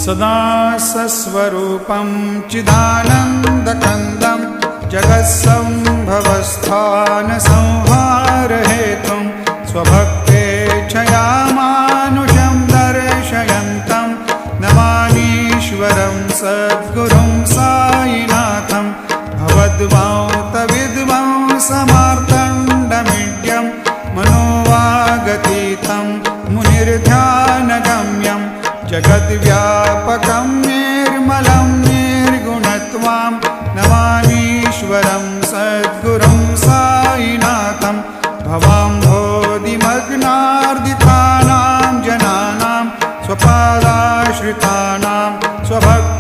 सदा सस्वरूपं चिदानन्दकन्दं जगत्सम्भवस्थानसंहारहेतुं स्वभक्तेच्छया मानुषं दर्शयन्तं नमामीश्वरं सद्गुरुं साईनाथं भवद्वान्तविद्वां समार्तण्डमीड्यं मनोवागतीतं मुनिर्ध्यानगम्यं जगद्व्यापकं निर्मलं निर्गुणत्वां नमामीश्वरं सद्गुरुं साईनाथं भवाम्भोधिमग्नार्दितानां जनानां स्वपादाश्रितानां स्वभक्तानां